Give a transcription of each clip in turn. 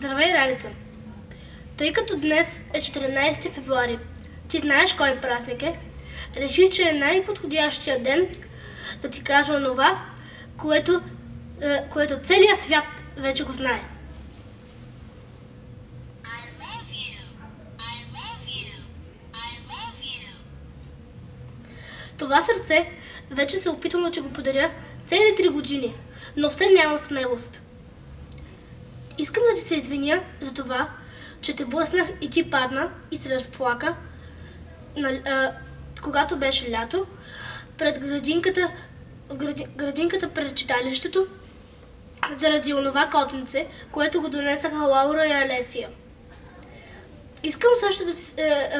Здравей, Ралица! Тъй като днес е 14 февруари, ти знаеш кой празник е, реши, че е най-подходящия ден да ти кажа онова, което целият свят вече го знае. Това сърце вече се опитвам да ти го подаря цели 3 години, но все нямам смелост. Искам да ти се извиня за това, че те блъснах и ти падна и се разплака, когато беше лято, пред градинката пред читалището, заради онова котенце, което го донесаха Лаура и Алесия. Искам също да ти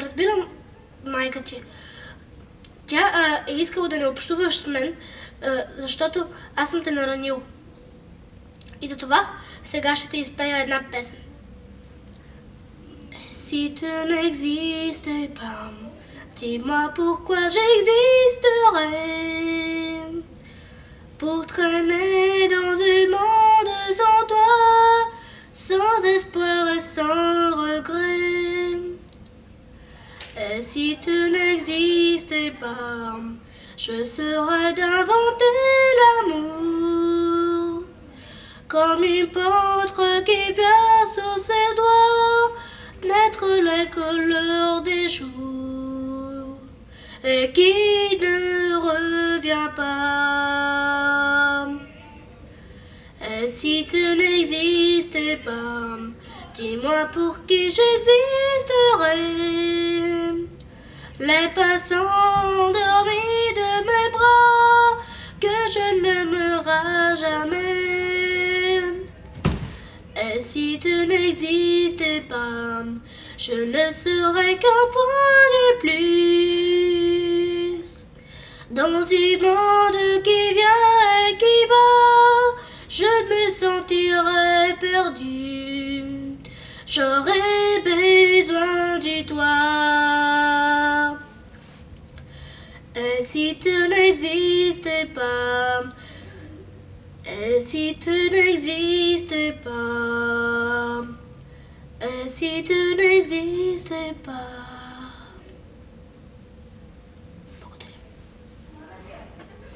разбирам майка ти. Тя е искала да не общуваш с мен, защото аз съм те наранил. И затова сега ще те изпея една песен. Si tu n'existais pas, dis-moi pourquoi j'existerais. Pour traîner dans un monde sans toi, sans espoir et sans regret. Et si tu n'existais pas, je serais d'inventer l'amour, comme une peintre qui vient sous ses doigts naître les couleurs des jours et qui ne revient pas. Et si tu n'existais pas, dis-moi pour qui j'existerais. Les passants endormis de mes bras que je n'aimerai jamais. Et si tu n'existais pas, je ne serais qu'un point de plus. Dans un monde qui vient et qui va, je me sentirais perdu. J'aurais besoin de toi. Et si tu n'existais pas, et si tu n'existais pas, et si tu n'existais pas.